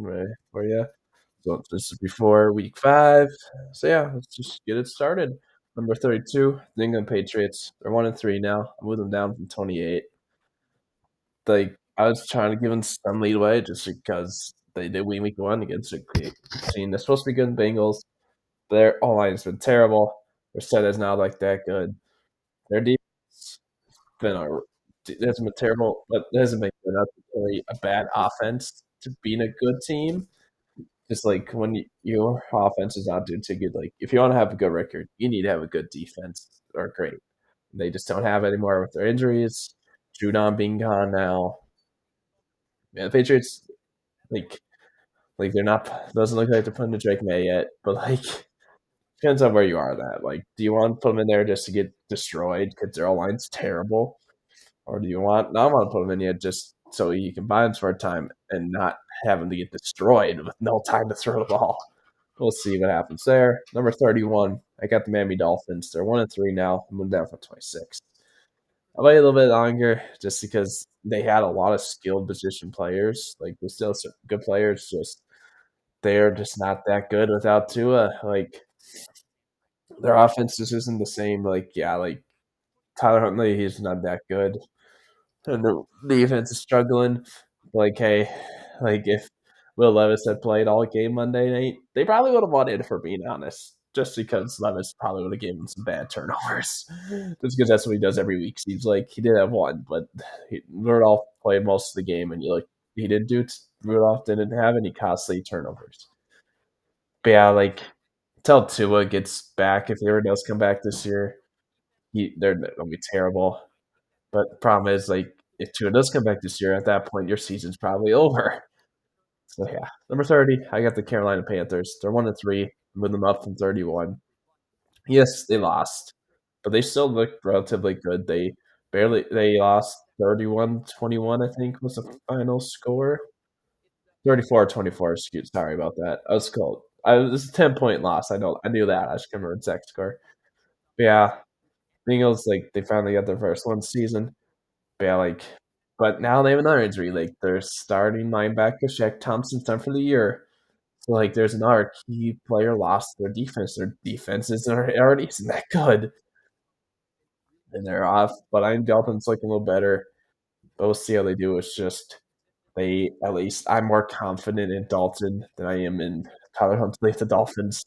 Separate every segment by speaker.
Speaker 1: ready for you. So this is before week 5. So yeah, let's just get it started. Number 32, New England Patriots. They're 1-3 now. I moved them down from 28. Like I was trying to give them some leeway just because they did win week 1 against a great team. They're supposed to be good in Bengals. Their O line has been terrible. Their set is not like that good. Their defense been a it hasn't been terrible, but it hasn't been good enough to play a bad offense to being a good team. Just like when your offense is not doing too good, like if you want to have a good record, you need to have a good defense or great. They just don't have it anymore with their injuries. Judon being gone now. Yeah, the Patriots like they're not doesn't look like they're putting the Drake May yet, but like depends on where you are. That like, do you want to put them in there just to get destroyed because their line's terrible, or do you want not want to put them in yet just so you can buy them for a time and not have them to get destroyed with no time to throw the ball? We'll see what happens there. Number 31, I got the Miami Dolphins. They're 1-3 now. I'm moving down from 26. I'll wait a little bit longer just because they had a lot of skilled position players. Like, there's still some good players, just they're just not that good without Tua. Like, their offense just isn't the same. Like, yeah, like Tyler Huntley, he's not that good. And the defense is struggling. Like, hey, like if Will Levis had played all game Monday night, they probably would have won it, for being honest. Just because Levis probably would have given them some bad turnovers. Just because that's what he does every week. Seems like he did have one, but Rudolph played most of the game, and he didn't do. Rudolph didn't have any costly turnovers. But yeah, like until Tua gets back, if he ever does come back this year, they're gonna be terrible. But the problem is, like, if Tua does come back this year, at that point, your season's probably over. So yeah, number 30, I got the Carolina Panthers. They're 1-3. Move them up from 31. Yes, they lost, but they still look relatively good. They lost 31-21, I think was the final score. 34-24. Excuse, sorry about that. I was cold. It was a 10-point loss. I knew that. I just can't remember the exact score. But yeah, Bengals, like, they finally got their first one season. But yeah, like, but now they have another injury. Like, their starting linebacker Shaq Thompson's done for the year. So like, there's another key player lost to their defense. Their defense already isn't that good, and they're off. But I think Dolphins looking a little better. But we'll see how they do. It's just they at least I'm more confident in Dalton than I am in Tyler Huntley, the Dolphins,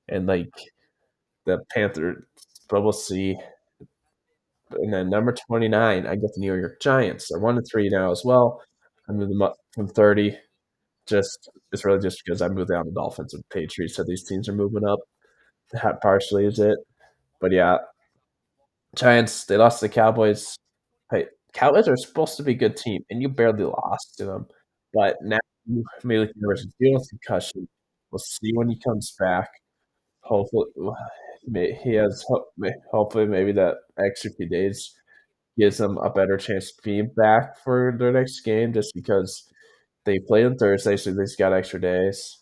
Speaker 1: and like the Panthers. But we'll see. And then number 29, I get the New York Giants. They're 1-3 now as well. I moved them up from 30. Just it's really just because I moved down the Dolphins and Patriots, so these teams are moving up. That partially is it. But yeah, Giants, they lost to the Cowboys. Hey, Cowboys are supposed to be a good team, and you barely lost to them. But now Malik Nurse is dealing with concussion. We'll see when he comes back. Hopefully, he has. Hopefully, maybe that extra few days gives them a better chance to be back for their next game, just because they play on Thursday, so they've got extra days.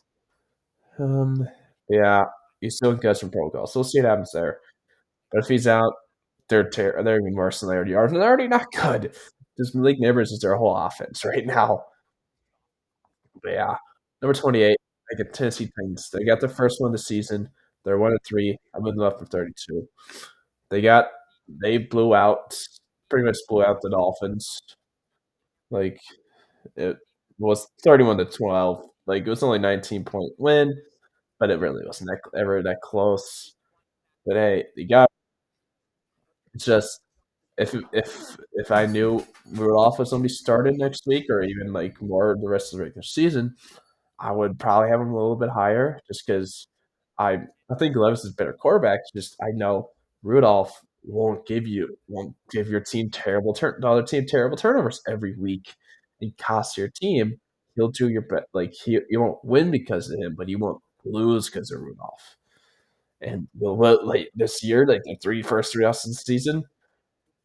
Speaker 1: Um, yeah, he's still in concussion protocol, so we'll see what happens there. But if he's out, they're even worse than they already are, and they're already not good. Just Malik Neighbors is their whole offense right now. But yeah, number 28, I get Tennessee Titans. They got their first one this season. They're 1-3. I moved them up from 32. They got they blew out pretty much blew out the Dolphins. Like, it was 31-12. Like, it was only 19-point win, but it really wasn't ever that close. But hey, you got it's just if I knew Rudolph was going to be started next week, or even like more the rest of the regular season, I would probably have him a little bit higher, just because I think Levis is a better quarterback. It's just I know Rudolph won't give your team the other team terrible turnovers every week and cost your team. He'll do your bet. Like, you won't win because of him, but you won't lose because of Rudolph. And like this year, like the first three offs of the season,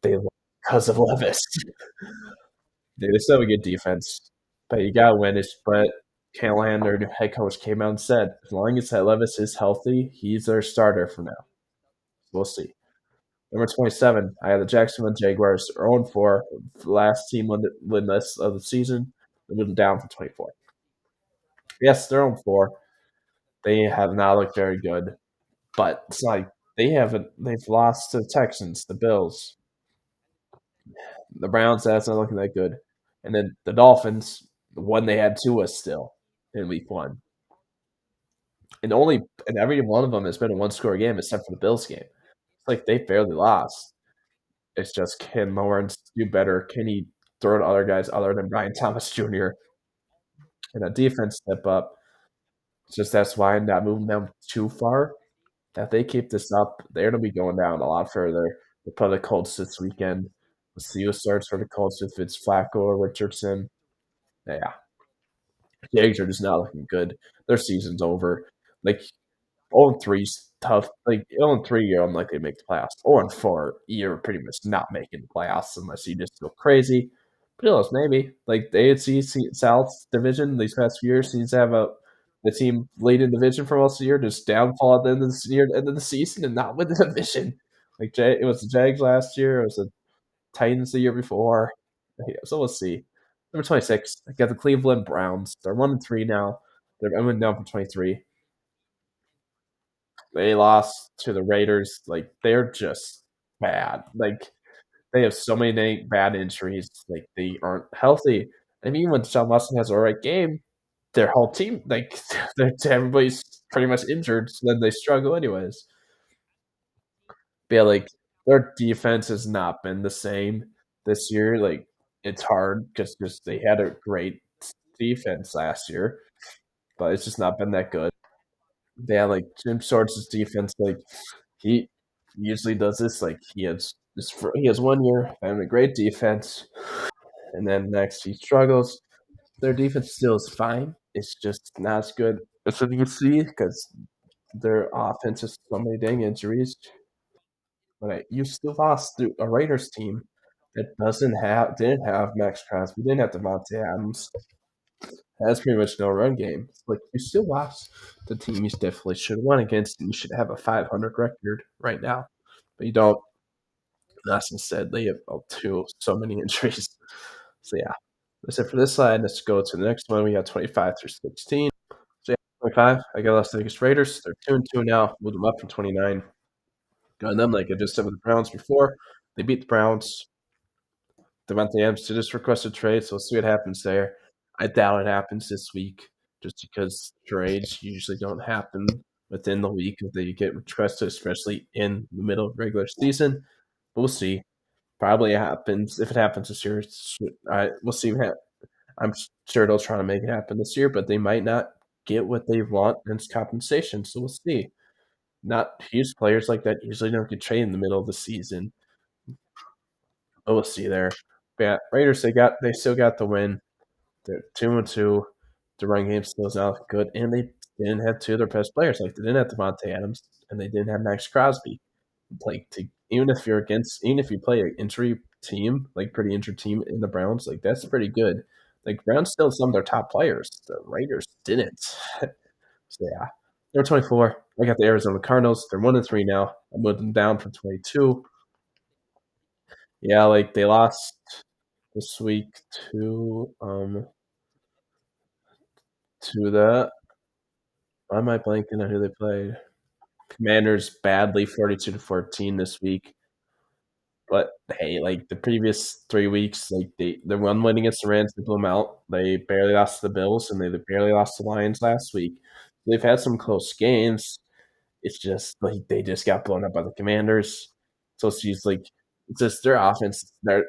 Speaker 1: they lost because of Levis. They still have a good defense, but you gotta win. But Callahan, their new head coach, came out and said, as long as Levis is healthy, he's their starter for now. We'll see. Number 27, I have the Jacksonville Jaguars, 0-4, last team winless of the season. They moved down from 24. Yes, they're on 4. They have not looked very good, but it's like they've lost to the Texans, the Bills, the Browns, that's not looking that good. And then the Dolphins, the one they had Tua still in week 1. And every one of them has been a one-score game except for the Bills game. It's like they barely lost. It's just, can Lawrence do better? Can he throw to other guys other than Brian Thomas Jr. and that defense step up? It's just that's why I'm not moving them too far. If they keep this up, they're going to be going down a lot further. They play the Colts this weekend. We'll see who starts for the Colts, if it's Flacco or Richardson. Yeah, Jags are just not looking good. Their season's over. Like 0-3 is tough. Like 0-3, you're unlikely to make the playoffs. 0-4, you're pretty much not making the playoffs unless you just go crazy. But who knows? Maybe like the AFC South division these past few years seems to have the team leading the division for most of the year just downfall at the end of the year, end of the season, and not win the division. Like it was the Jags last year. It was the Titans the year before. Yeah, so we'll see. Number 26, I got the Cleveland Browns. They're 1-3 now. I went down from 23. They lost to the Raiders. Like they're just bad. Like they have so many bad injuries. Like they aren't healthy. I mean, when Sean Watson has a right game, their whole team, like everybody's pretty much injured. So then they struggle anyways. But yeah, like their defense has not been the same this year. Like it's hard because they had a great defense last year, but it's just not been that good. Yeah, like Jim Schwartz's defense, like he usually does this. Like he has 1 year having a great defense, and then next he struggles. Their defense still is fine. It's just not as good as what you see because their offense has so many dang injuries. But you still lost to a Raiders team that didn't have Max Crosby, didn't have Devontae Adams, has pretty much no run game. Like you still lost the team you definitely should have won against, and you should have a 500 record right now, but you don't. That's instead they have so many injuries. So yeah, that's it for this slide. Let's go to the next one. We got 25 through 16. So yeah, 25. I got Las Vegas Raiders. They're 2-2 now. Moved them up from 29. Got them like I just said with the Browns before. They beat the Browns. Devontae Adams just requested trade, so we'll see what happens there. I doubt it happens this week, just because trades usually don't happen within the week if they get requested, especially in the middle of regular season. But we'll see. Probably happens. If it happens this year, we'll see. I'm sure they'll try to make it happen this year, but they might not get what they want as compensation. So we'll see. Not huge players like that usually don't get traded in the middle of the season. But we'll see there. But yeah, Raiders they still got the win. They're 2-2. The run game still is not good, and they didn't have two of their best players. Like they didn't have Devontae Adams, and they didn't have Max Crosby. Like even if you play an injury team, like pretty injured team in the Browns, like that's pretty good. Like Browns still some of their top players. The Raiders didn't. So yeah. Number 24. I got the Arizona Cardinals. They're 1-3 now. I moved them down from 22. Yeah, like they lost this week to the why am I blanking on who they played? Commanders badly 42-14 this week. But hey, like the previous 3 weeks, like the one win against the Rams, they blew them out. They barely lost to the Bills, and they barely lost to the Lions last week. They've had some close games. It's just like they just got blown up by the Commanders. So she's like, it's just their offense. Their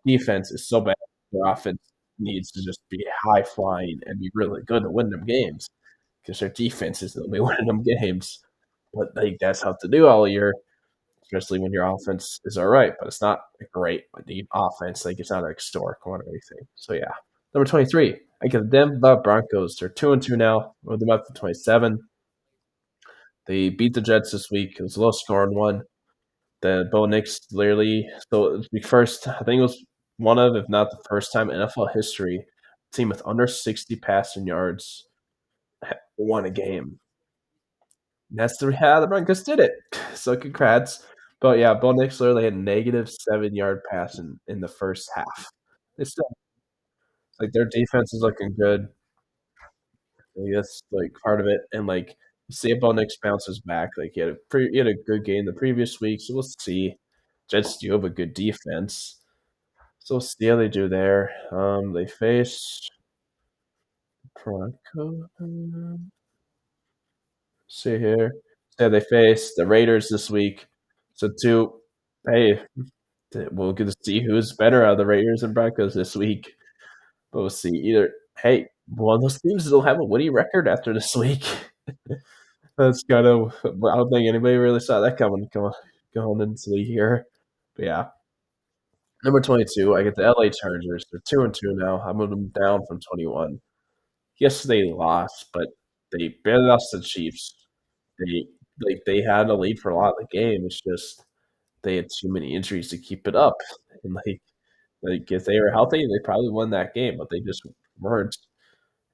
Speaker 1: defense is so bad. Their offense needs to just be high flying and be really good to win them games because their defense is the way winning them games. But like that's how to do all year, especially when your offense is all right, but it's not great. But the offense, like it's not a historic one or anything. So yeah, number 23. I get the Denver Broncos. They're 2-2 now. Move them up to 27. They beat the Jets this week. It was a low scoring one. The Bo Nix literally, so it was the first, I think it was one of, if not the first time in NFL history, a team with under 60 passing yards won a game. And that's how the Broncos did it. So congrats. But yeah, Bo Nix literally had negative 7 yard passing in the first half. It's still like their defense is looking good. Like, that's, like, part of it, and, like, see if Bo Nix bounces back, like, he had a good game the previous week, so we'll see. Jets do have a good defense, so we'll see how they do there. They face Broncos. See here. Yeah, they face the Raiders this week. So, hey, we'll get to see who's better out of the Raiders and Broncos this week. But we'll see. Hey, one of those teams will have a winning record after this week. That's kind of. I don't think anybody really saw that going into the year. But yeah, number 22, I get the LA Chargers. They're 2-2 now. I moved them down from 21. Yes, they lost, but they barely lost to the Chiefs. They they had a lead for a lot of the game. It's just they had too many injuries to keep it up. And like if they were healthy, they probably won that game, but they just weren't.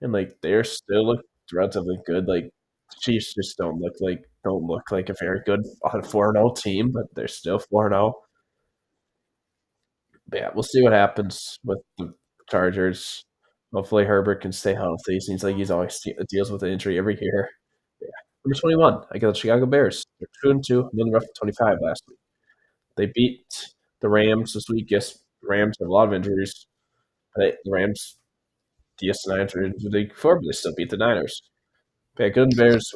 Speaker 1: And like they're still look relatively good. Like the Chiefs just don't look like a very good on 4-0 team, but they're still 4-0. But yeah, we'll see what happens with the Chargers. Hopefully Herbert can stay healthy. Seems like he's always deals with an injury every year. Yeah. Number 21, I got the Chicago Bears. They're 2-2, another rough 25 last week. They beat the Rams this week. Yes, the Rams have a lot of injuries. But the Rams, yes, the Niners were injured the week before, but they still beat the Niners. Yeah, good Bears.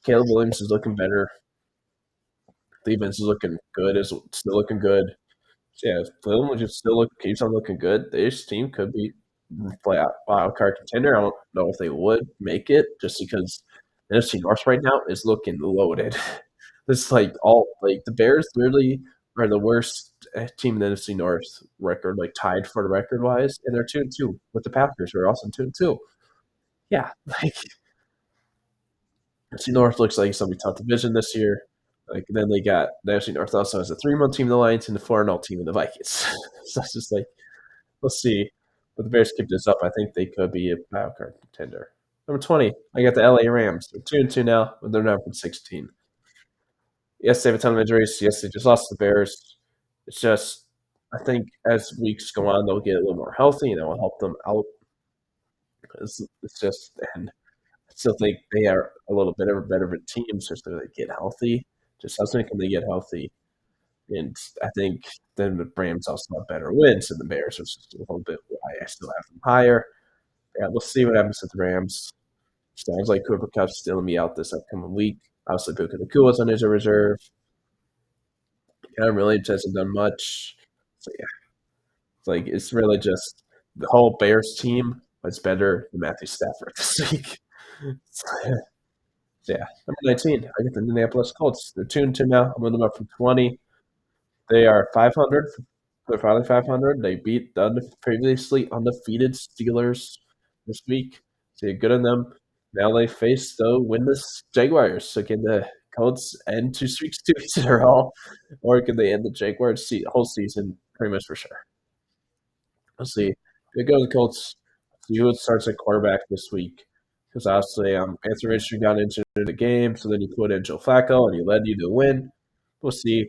Speaker 1: Caleb Williams is looking better. Defense is looking good. Is still looking good. So yeah, if Cleveland just keeps on looking good, this team could be wild card contender. I don't know if they would make it just because the NFC North right now is looking loaded. It's like the Bears literally are the worst team in the NFC North record, like tied for the record wise, and they're 2-2 with the Packers, who are also 2-2. Yeah, like NFC North looks like it's gonna be a tough division this year. Like then they got the NFC North also has a 3-1 team in the Lions and the 4-0 team in the Vikings. So it's just like we'll see. But the Bears keep this up. I think they could be a wild card contender. Number 20, I got the LA Rams. They're 2-2 now, but they're now from 16. Yes, they have a ton of injuries. Yes, they just lost to the Bears. It's just I think as weeks go on, they'll get a little more healthy and it will help them out. It's just and I still think they are a little bit of a better of a team, so they get healthy. Just how soon can they get healthy? And I think then the Rams also have better wins than the Bears, which is a little bit why I still have them higher. Yeah, we'll see what happens with the Rams. Sounds like Cooper Cup's still me out this upcoming week. Obviously, Puka Nakua's on his reserve. Cam Williams hasn't done much. So yeah, it's really just the whole Bears team was better than Matthew Stafford this week. So, yeah, number 19, I get the Indianapolis Colts. They're 2-2 now. I'm moving them up from 20. They are 500. They're finally 500. They beat the previously undefeated Steelers this week. So you're good on them. Now they face the winless Jaguars. So can the Colts end two streaks 2 weeks in a row, or can they end the Jaguars whole season pretty much for sure? We'll see. They go to the Colts. See who starts at quarterback this week. Because obviously, Anthony Richardson got into the game, so then you put in Joe Flacco, and he led you to win. We'll see.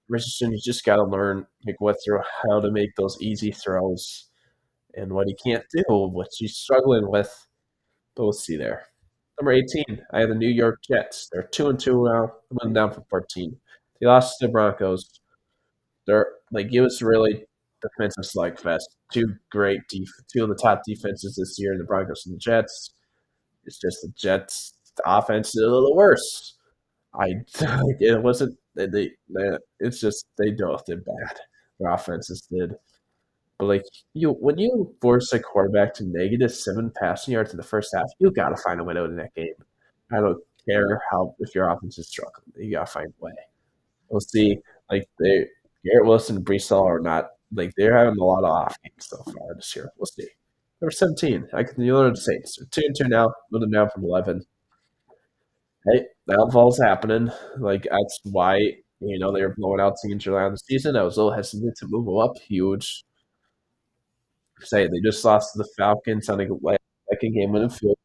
Speaker 1: Richardson, you just got to learn how to make those easy throws and what he can't do, what he's struggling with. But we'll see there. Number 18, I have the New York Jets. They're 2-2 now. I'm moving down from 14. They lost to the Broncos. They're like it was really defensive slugfest. Two of the top defenses this year, the Broncos and the Jets. It's just the Jets' the offense is a little worse. It wasn't it's just they both did bad. Their offenses did. But like when you force a quarterback to -7 passing yards in the first half, you gotta find a way to win that game. I don't care how if your offense is struggling. You gotta find a way. We'll see. Garrett Wilson and Brees Hall are not like they're having a lot of off games so far this year. We'll see. Number 17, I can the Orleans Saints. They're 2-2 now, moving down from 11. Hey, downfall's happening. Like that's why they were blowing out teams early on in the season. I was a little hesitant to move them up huge. Say they just lost to the Falcons on a second game winning field.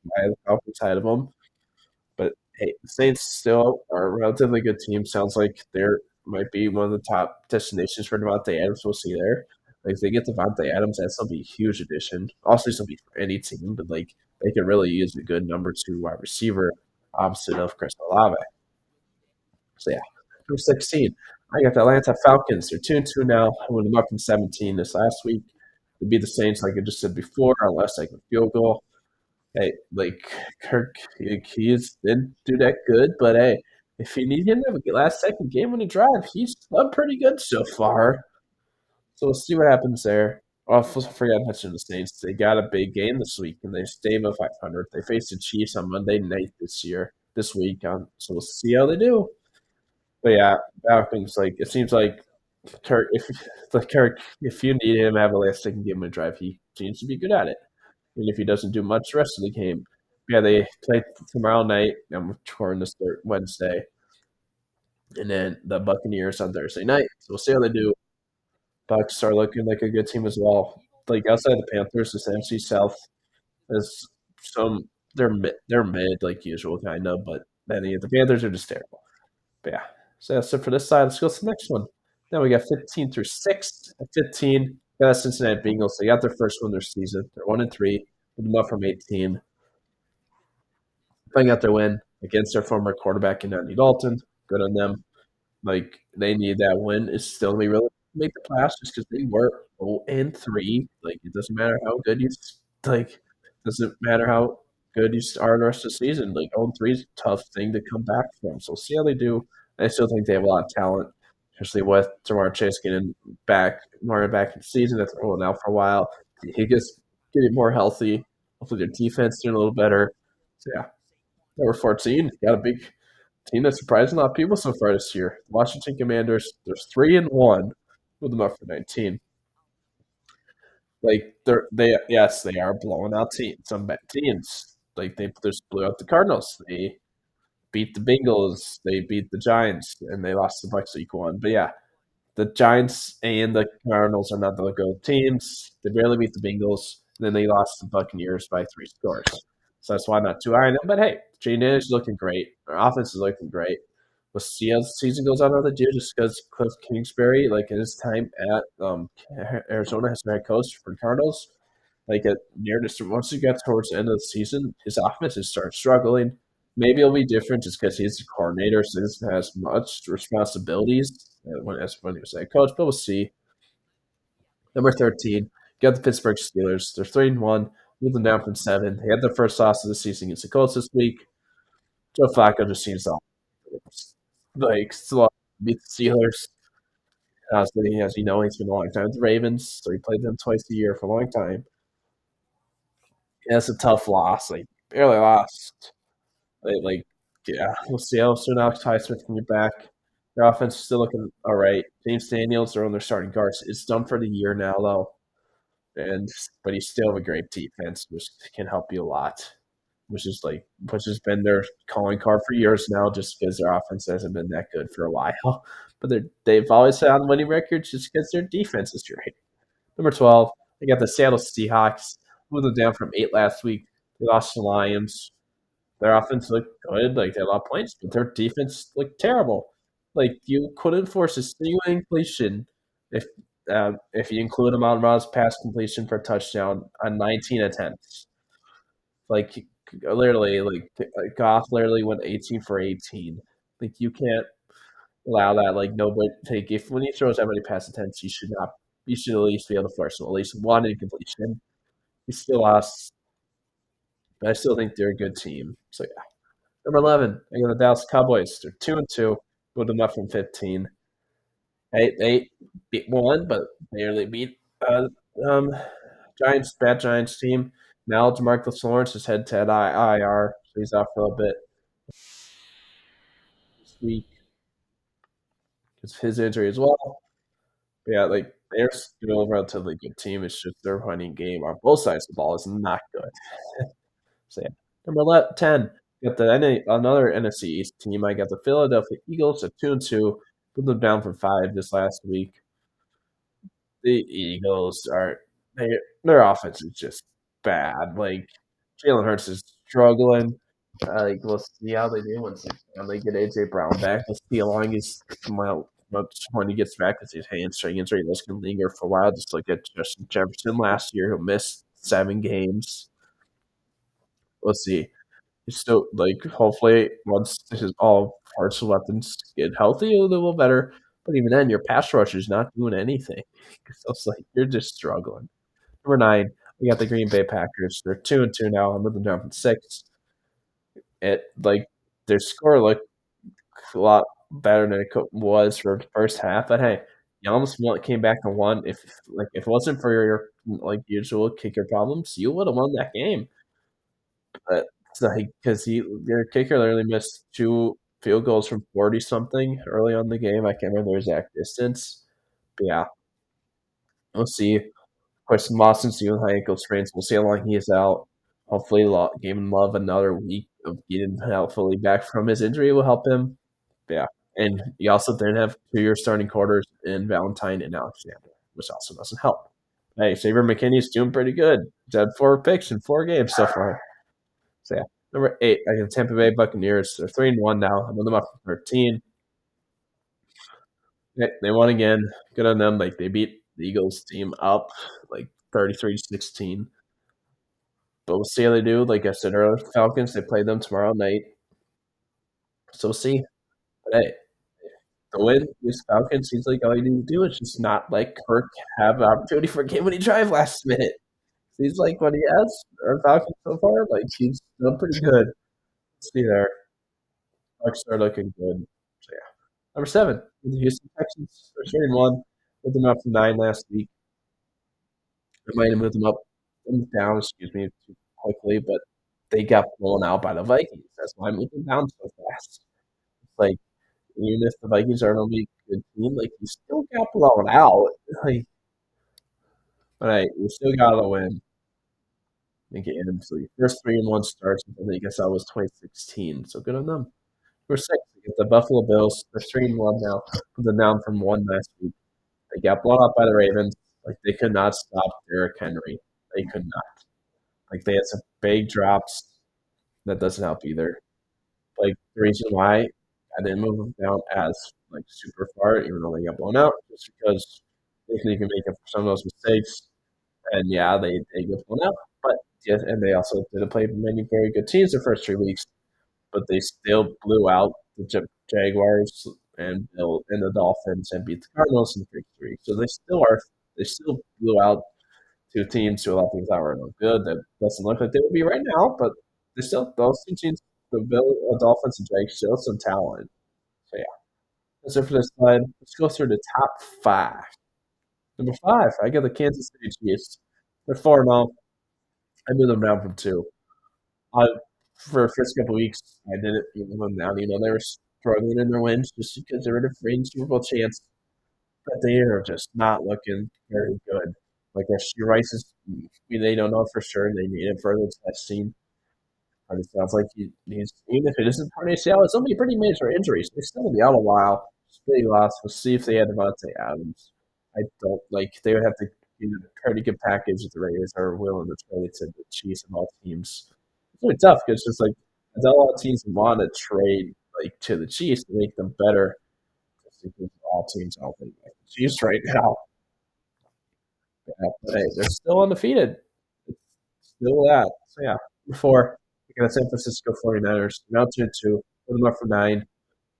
Speaker 1: By the Falcons ahead of them. But hey, the Saints still are a relatively good team. Sounds like they're might be one of the top destinations for Devontae Adams. We'll see there. Like if they get Devontae Adams, that's will be a huge addition. Also, this will be for any team, but like they could really use a good number two wide receiver opposite of Chris Olave. So yeah, number 16. I got the Atlanta Falcons. They're 2-2 now. I went them up from 17 this last week. They beat the Saints like I just said before, unless like a field goal. Hey, like Kirk, he's didn't do that good, but hey, if you need him to have a last second game on the drive, he's done pretty good so far. So we'll see what happens there. Oh, I forgot to mention the Saints. They got a big game this week, and they stay above 500. They face the Chiefs on Monday night this week. So we'll see how they do. But yeah, Falcons, like it seems like Kirk, if you need him to have a last second game on the drive, he seems to be good at it. And if he doesn't do much the rest of the game, yeah, they play tomorrow night. I'm touring this Wednesday, and then the Buccaneers on Thursday night. So we'll see how they do. Bucks are looking like a good team as well. Like outside the Panthers, this NFC South is some they're mid like usual kind of, but then the Panthers are just terrible. But yeah, so that's it for this side. Let's go to the next one. Now we got 15 through 6. At 15, got the Cincinnati Bengals. They got their first win of their season. They're 1-3. Put them up from 18. Playing out their win against their former quarterback in Andy Dalton. Good on them. Like they need that win. It's still gonna be really make the playoffs just because they were 0-3. Like it doesn't matter how good you like. Doesn't matter how good you are the rest of the season. Like 0-3 is a tough thing to come back from. So we'll see how they do. I still think they have a lot of talent, especially with Jamar Chase getting back in the season after holding out for a while. He gets getting more healthy. Hopefully their defense doing a little better. So yeah, number 14 got a big team that surprised a lot of people so far this year. Washington Commanders, there's 3-1 with them up for 19. Like they yes, they are blowing out teams, some bad teams. Like they just blew out the Cardinals. They beat the Bengals, they beat the Giants, and they lost the Bucks week one. But yeah, the Giants and the Cardinals are not the good teams. They barely beat the Bengals. And then they lost the Buccaneers by 3 scores. So that's why I'm not too high on them. But hey, Jay is looking great. Our offense is looking great. We'll see how the season goes on with the dude just because Cliff Kingsbury, like in his time at Arizona, has been head coach for Cardinals. Like at near this, once you get towards the end of the season, his offense has started struggling. Maybe it'll be different just because he's the coordinator, so he doesn't have as much responsibilities as when he was head coach. But we'll see. Number 13, got the Pittsburgh Steelers. They're 3-1, moved them down from 7. They had their first loss of the season against the Colts this week. Joe Flacco just seems to still beat the Steelers. Honestly, as you know, he's been a long time with the Ravens, so he played them twice a year for a long time. Yeah, it's a tough loss. Like barely lost. Yeah, we'll see how soon Alex Highsmith can get back. Their offense is still looking all right. James Daniels are on their starting guards. It's done for the year now, though, and but he's still have a great defense, which can help you a lot. Which has been their calling card for years now, just because their offense hasn't been that good for a while. But they've always had on winning records just because their defense is great. Number 12, they got the Seattle Seahawks. Moved them down from 8 last week. They lost to the Lions. Their offense looked good, like they had a lot of points, but their defense looked terrible. Like you couldn't force a single completion if you include Amon Ra's pass completion for a touchdown on 19 attempts. Like literally, Goff literally went 18 for 18. Like you can't allow that. Like nobody take if when he throws that many pass attempts, you should not. You should at least be able to force at least one incompletion. He still lost, but I still think they're a good team. So yeah. Number 11, I got the Dallas Cowboys. They're 2-2. Moved them up from 15. They beat one, but barely beat bad Giants team. Now Jamarcus Lawrence is head to IR, so he's out for a little bit this week. It's his injury as well. But yeah, like they're still a relatively good team. It's just their running game on both sides of the ball is not good. So yeah. Number 10, got another NFC East team. I got the Philadelphia Eagles at 2-2. Put them down from 5 this last week. The Eagles are their offense is just bad. Like Jalen Hurts is struggling. Like we'll see how they do once they get AJ Brown back. We'll see how long he's But when he gets back, it's his hamstring injury that's gonna linger for a while, just like at Justin Jefferson last year, who missed 7 games. We'll see. He's still like, hopefully, once his all parts and weapons get healthy, it'll do a little better. But even then, your pass rush is not doing anything. So it's like you're just struggling. Number 9, we got the Green Bay Packers. They're 2-2 now. I'm moving down from 6. It like their score looked a lot better than was for the first half. But hey, you almost came back and won. If it wasn't for your like usual kicker problems, you would have won that game. But it's like because their kicker literally missed 2 field goals from 40 something early on in the game. I can't remember the exact distance. But yeah, we'll see. Of course, Mostyn's dealing with high ankle sprains. We'll see how long he is out. Hopefully, giving Love another week of getting fully back from his injury will help him. But yeah, and you also then have 2 year starting quarters in Valentine and Alexander, which also doesn't help. Hey, Saber McKinney's doing pretty good. He's had 4 picks in 4 games so far. So yeah, number 8, I got Tampa Bay Buccaneers. They're 3-1 now. I'm with them up to 13. They won again. Good on them. Like they beat the Eagles team up like 33-16. But we'll see how they do. Like I said earlier, Falcons, they play them tomorrow night. So we'll see. But hey, the win against Falcons seems like all you need to do is just not let Kirk have an opportunity for a game when he drive last minute. Seems like what he has, or Falcons so far, like he's done pretty good. Let's see there. Bucks are looking good. So yeah. Number 7, the Houston Texans. They're 3-1. Moved them up from 9 last week. I might have moved them up and down, excuse me, too quickly, but they got blown out by the Vikings. That's why I moved them down so fast. It's like even if the Vikings are gonna be a good team, like you still got blown out. Like, but hey, you still gotta win. Again, so your first 3-1 starts, I guess that was 2016. So good on them. Number 6, we get the Buffalo Bills. They're 3-1 now. Put them down from 1 last week. They got blown out by the Ravens. Like they could not stop Derrick Henry. They could not. Like they had some big drops. That doesn't help either. Like the reason why I didn't move them down as like super far, even though they got blown out, just because they think they can make up for some of those mistakes. And yeah, they get blown out. But yeah, and they also didn't play many very good teams the first 3 weeks, but they still blew out the Jaguars and the Dolphins and beat the Cardinals in the first 3. So they still blew out 2 teams who a lot of things that were no good. That doesn't look like they would be right now, but they still those 2 teams, the Dolphins and Jags, still some talent. So yeah, that's it for this slide. Let's go through the top 5. Number 5, I got the Kansas City Chiefs. They're 4-0. I moved them down from 2. I for the first couple weeks, I didn't even move them down. They were struggling in their wins just because they were the fringe Super Bowl chance, but they are just not looking very good. Like Rashee Rice they don't know for sure. They need it further testing. But it sounds like he's even if it isn't part ACL, it's only pretty major injuries. They're still gonna be out a while. It's a big loss. We'll see if they had Devontae Adams. I don't like they would have to a pretty good package if the Raiders are willing to trade it to the Chiefs of all teams. It's really tough because it's like a lot of teams want to trade like to the Chiefs to make them better. Just because all teams don't think like the Chiefs right now. Yeah, but hey, they're still undefeated. It's still that. So yeah, before we got the San Francisco 49ers. Now 2-2. Put them up for 9. They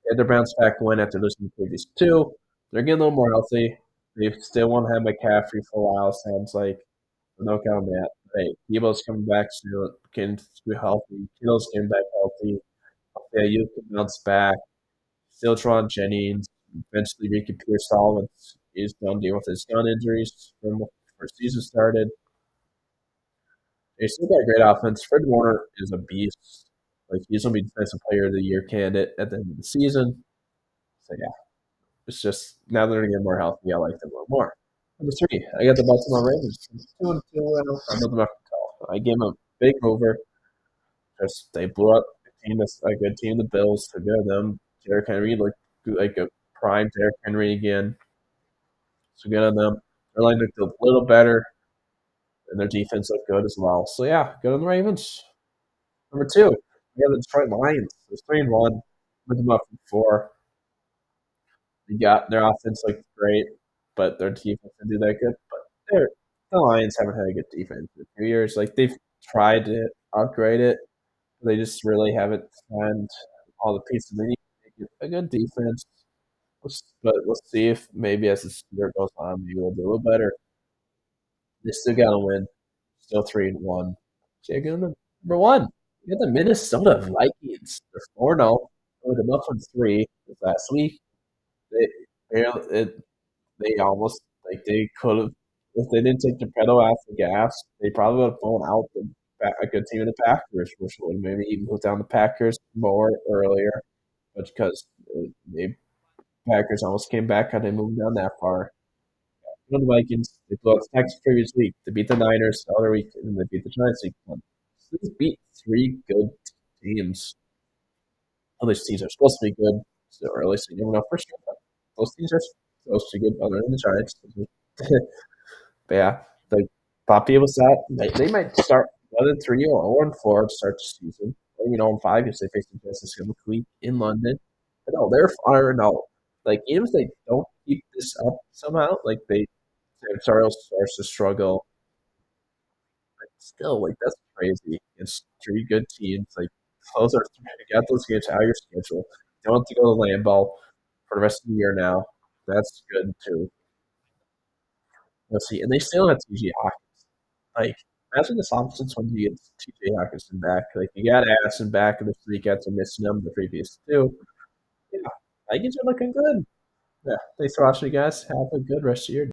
Speaker 1: had their bounce back win after losing the previous 2. They're getting a little more healthy. They still want to have McCaffrey for a while, sounds like. But no count on that. Hey, Debo's coming back soon. Can be healthy. Kittle's getting back healthy. Yeah, you can bounce back. Still Tron Jennings. Eventually Ricky Pearsall is done dealing with his gun injuries from before season started. They still got a great offense. Fred Warner is a beast. Like he's gonna be defensive player of the year candidate at the end of the season. So yeah, it's just now they're gonna get more healthy. I like them a little more. Number 3, I got the Baltimore Ravens. 2-2. I love them after call. I gave them a big over. Just they blew up a team that's a good team, the Bills. To go them. Derrick Henry looked like a prime Derrick Henry again. So good on them. Their line looked a little better, and their defense looked good as well. So yeah, good on the Ravens. Number 2, we got the Detroit Lions. They're 3-1. Put them up from 4. You got their offense looked great, but their defense didn't do that good. But they're the Lions haven't had a good defense in 2 years. Like they've tried to upgrade it, they just really haven't found all the pieces they need to make it a good defense. But we'll see if maybe as the year goes on, maybe they'll do a little better. They still got to win. Still 3-1. So you're going to number one. You got the Minnesota Vikings. They're 4-0. Put them up from 3 last week. They barely, they almost like they could have if they didn't take the pedal off the gas, they probably would have blown out a good team in the Packers, which would maybe even put down the Packers more earlier. But because the Packers almost came back, how they moved down that far. You know, the Vikings, they blew out the Texans previous week. They beat the Niners the other week, and they beat the Giants week one. So they beat 3 good teams. All these teams are supposed to be good, so early, so you never know for sure. But those teams are supposed to be good, other than the Giants. But yeah, like Poppy was that they might start 1-3 or 0-4 to start the season. Or, 0-5 if they face the Justice Hill week in London. But no, they're firing out. Like even if they don't keep this up somehow, like Sam Darnold starts to struggle. But still, like that's crazy. It's 3 good teams. Like those are you got those games out of your schedule. You don't have to go to Lambeau for the rest of the year now. That's good too. Let's see, and they still have TJ Hawkins. Like, imagine this offense when you get TJ Hawkinson back. Like, you got Addison back in this week after missing him the previous 2. Yeah, Vikings are looking good. Yeah, thanks for watching, guys. Have a good rest of your day.